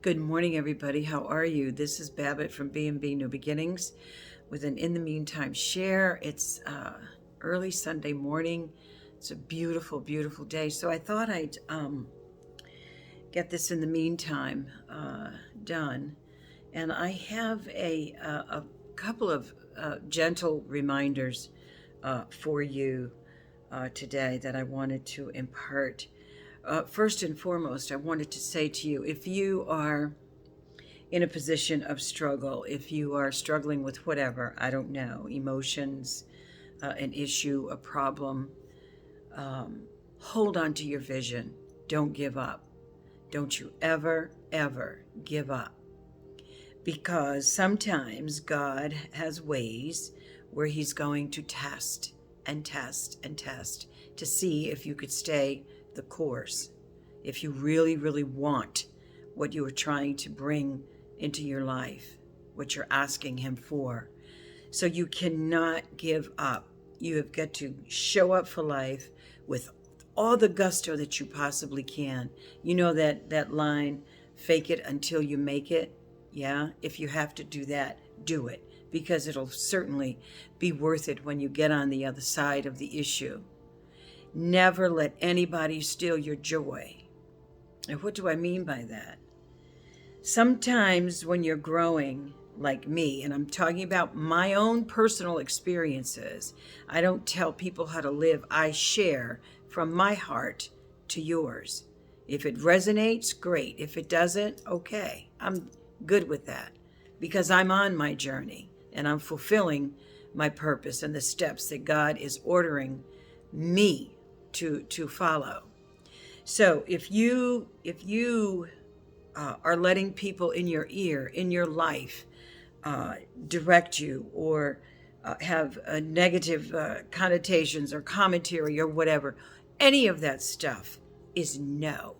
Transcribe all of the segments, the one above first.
Good morning, everybody. How are you? This is Babbitt from B&B New Beginnings with an In the Meantime share. It's early Sunday morning. It's a beautiful, beautiful day. So I thought I'd get this in the meantime done. And I have a couple of gentle reminders for you today that I wanted to impart. First and foremost, I wanted to say to you, if you are in a position of struggle, if you are struggling with whatever, I don't know, emotions, an issue, a problem, hold on to your vision. Don't give up. Don't you ever, ever give up. Because sometimes God has ways where He's going to test and test and test to see if you could stay the course, if you really, really want what you are trying to bring into your life, what you're asking Him for. So you cannot give up. You have got to show up for life with all the gusto that you possibly can. You know that line, fake it until you make it? Yeah, if you have to do that, do it, because it'll certainly be worth it when you get on the other side of the issue. Never let anybody steal your joy. And what do I mean by that? Sometimes when you're growing, like me, and I'm talking about my own personal experiences, I don't tell people how to live. I share from my heart to yours. If it resonates, great. If it doesn't, okay. I'm good with that because I'm on my journey and I'm fulfilling my purpose and the steps that God is ordering me to follow. So if you are letting people in your ear, in your life, direct you or have negative connotations or commentary or whatever, any of that stuff is a no.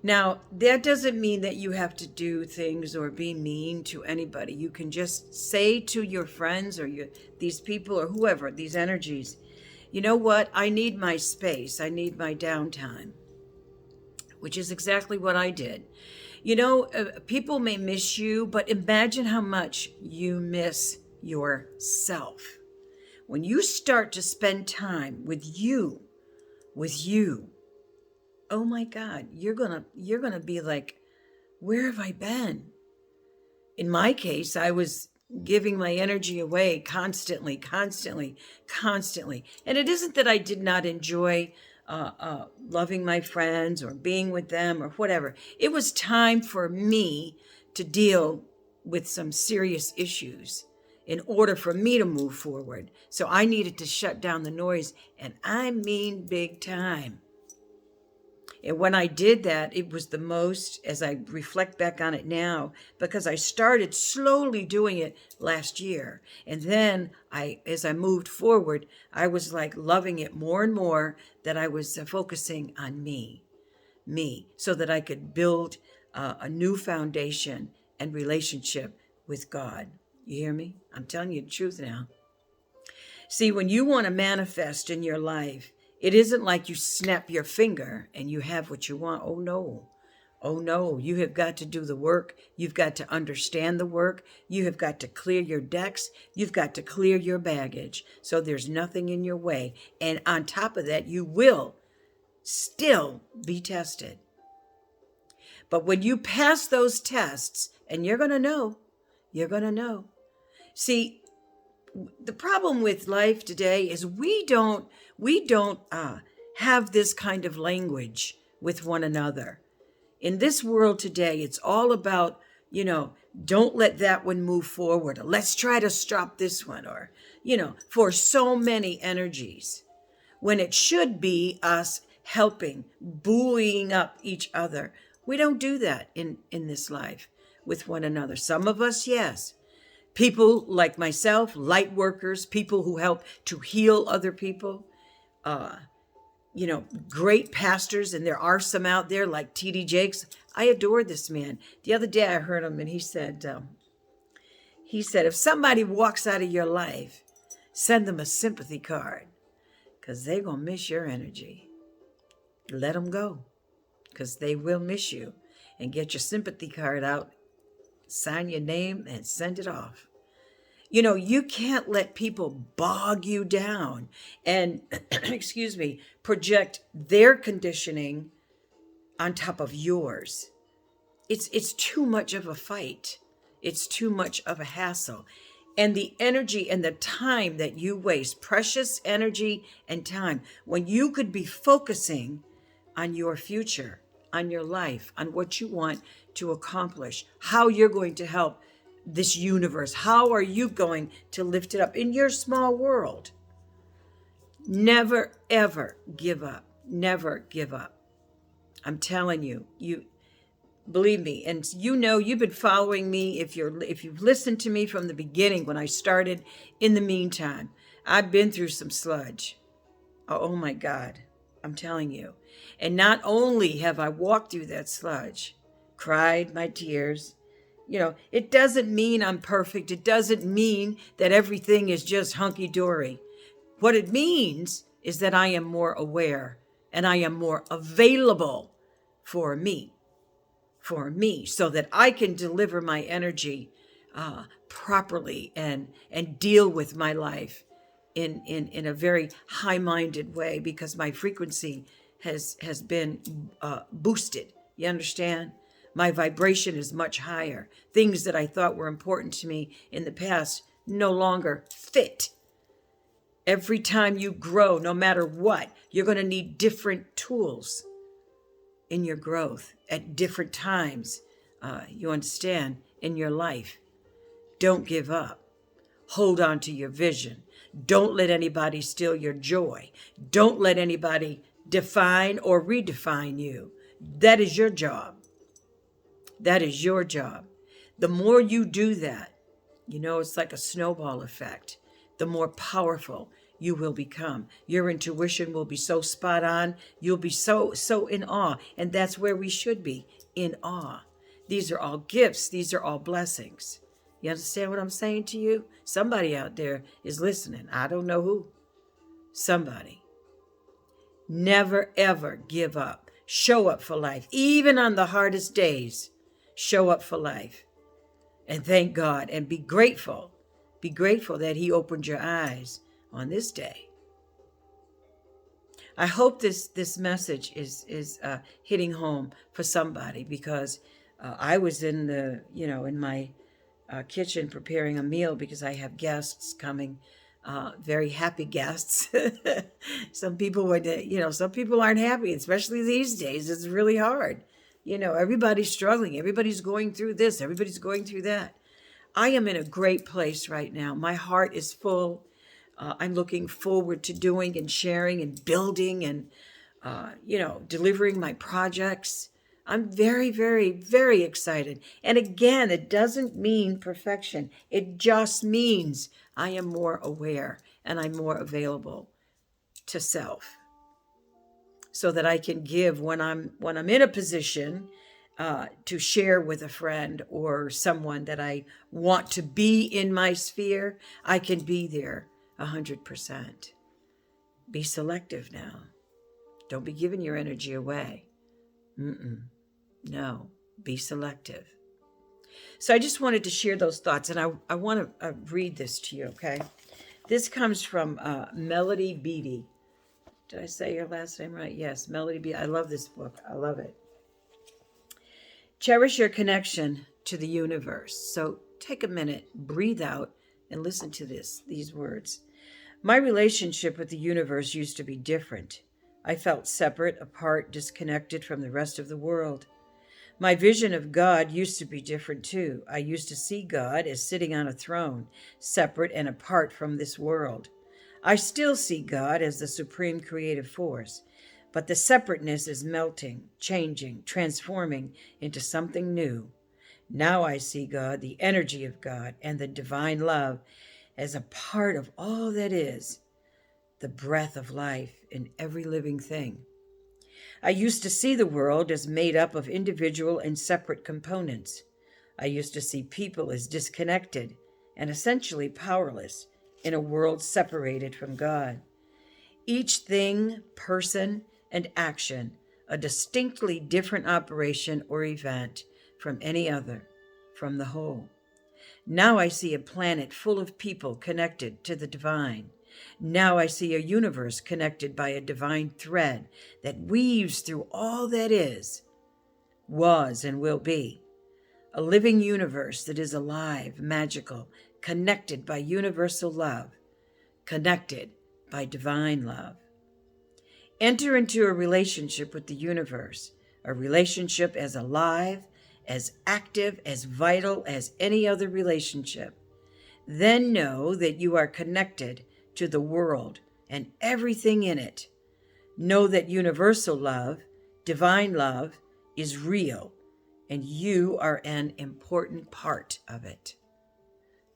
Now, that doesn't mean that you have to do things or be mean to anybody. You can just say to your friends or these people or whoever, these energies, you know what? I need my space. I need my downtime, which is exactly what I did. You know, people may miss you, but imagine how much you miss yourself. When you start to spend time with you, oh my God, you're gonna be like, where have I been? In my case, I was giving my energy away constantly, constantly, constantly. And it isn't that I did not enjoy loving my friends or being with them or whatever. It was time for me to deal with some serious issues in order for me to move forward. So I needed to shut down the noise, and I mean big time. And when I did that, it was the most, as I reflect back on it now, because I started slowly doing it last year. And then as I moved forward, I was like loving it more and more, that I was focusing on me, so that I could build a new foundation and relationship with God. You hear me? I'm telling you the truth now. See, when you want to manifest in your life, it isn't like you snap your finger and you have what you want. Oh no. Oh no. You have got to do the work. You've got to understand the work. You have got to clear your decks. You've got to clear your baggage so there's nothing in your way. And on top of that, you will still be tested. But when you pass those tests, and you're going to know. See, the problem with life today is we don't have this kind of language with one another. In this world today, it's all about, don't let that one move forward, or let's try to stop this one, or, for so many energies, when it should be us helping, buoying up each other. We don't do that in this life with one another. Some of us, yes. People like myself, light workers, people who help to heal other people, great pastors, and there are some out there like T.D. Jakes. I adore this man. The other day I heard him, and he said, if somebody walks out of your life, send them a sympathy card, because they're going to miss your energy. Let them go, because they will miss you. and get your sympathy card out, sign your name, and send it off. You know, you can't let people bog you down and, excuse me, project their conditioning on top of yours. It's too much of a fight. It's too much of a hassle. And the energy and the time that you waste, precious energy and time, when you could be focusing on your future, on your life, on what you want to accomplish, how you're going to help this universe, how are you going to lift it up in your small world. Never, ever give up. Never give up. I'm telling you, believe me, and you know, you've been following me. If you've listened to me from the beginning when I started, in the meantime, I've been through some sludge. Oh my God, I'm telling you. And not only have I walked through that sludge, cried my tears, you know, it doesn't mean I'm perfect. It doesn't mean that everything is just hunky-dory. What it means is that I am more aware and I am more available for me, so that I can deliver my energy properly and deal with my life in a very high-minded way, because my frequency has been boosted. You understand? My vibration is much higher. Things that I thought were important to me in the past no longer fit. Every time you grow, no matter what, you're going to need different tools in your growth at different times. You understand? In your life. Don't give up. Hold on to your vision. Don't let anybody steal your joy. Don't let anybody define or redefine you. That is your job. That is your job. The more you do that, you know, it's like a snowball effect. The more powerful you will become. Your intuition will be so spot on. You'll be so in awe. And that's where we should be, in awe. These are all gifts. These are all blessings. You understand what I'm saying to you? Somebody out there is listening. I don't know who. Somebody. Never, ever give up. Show up for life. Even on the hardest days, show up for life. And thank God and be grateful. Be grateful that He opened your eyes on this day. I hope this message is hitting home for somebody, because I was in my kitchen preparing a meal because I have guests coming, very happy guests. Some people some people aren't happy, especially these days. It's really hard. You know, everybody's struggling. Everybody's going through this. Everybody's going through that. I am in a great place right now. My heart is full. I'm looking forward to doing and sharing and building and, delivering my projects. I'm very, very, very excited. And again, it doesn't mean perfection. It just means I am more aware and I'm more available to self, so that I can give when I'm in a position to share with a friend or someone that I want to be in my sphere. I can be there 100%. Be selective now. Don't be giving your energy away. No, be selective. So I just wanted to share those thoughts, and I want to read this to you, okay? This comes from Melody Beattie. Did I say your last name right? Yes, Melody Beattie. I love this book. I love it. Cherish your connection to the universe. So take a minute, breathe out, and listen to these words. My relationship with the universe used to be different. I felt separate, apart, disconnected from the rest of the world. My vision of God used to be different too. I used to see God as sitting on a throne, separate and apart from this world. I still see God as the supreme creative force, but the separateness is melting, changing, transforming into something new. Now I see God, the energy of God, and the divine love as a part of all that is, the breath of life in every living thing. I used to see the world as made up of individual and separate components. I used to see people as disconnected and essentially powerless in a world separated from God. Each thing, person, and action a distinctly different operation or event from any other, from the whole. Now I see a planet full of people connected to the divine. Now I see a universe connected by a divine thread that weaves through all that is, was, and will be. A living universe that is alive, magical, connected by universal love, connected by divine love. Enter into a relationship with the universe, a relationship as alive, as active, as vital as any other relationship. Then know that you are connected to the world and everything in it. Know that universal love, divine love, is real, and you are an important part of it.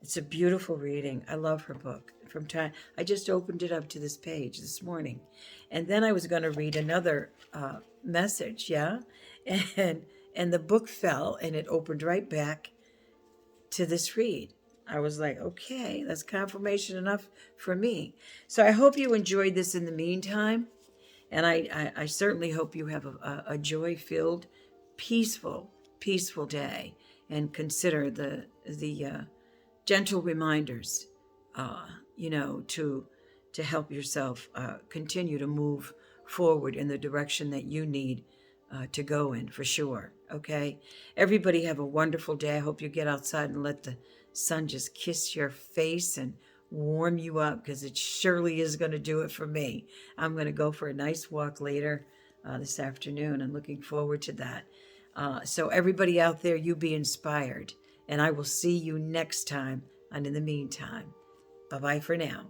It's a beautiful reading. I love her book. From time, I just opened it up to this page this morning, and then I was going to read another message, yeah, and the book fell, and it opened right back to this read. I was like, okay, that's confirmation enough for me. So I hope you enjoyed this in the meantime, and I certainly hope you have a joy-filled, peaceful day, and consider the gentle reminders, to help yourself continue to move forward in the direction that you need to go in, for sure. Okay? Everybody have a wonderful day. I hope you get outside and let the sun just kiss your face and warm you up, because it surely is going to do it for me. I'm going to go for a nice walk later this afternoon, and looking forward to that. So everybody out there, you be inspired. And I will see you next time. And in the meantime, bye-bye for now.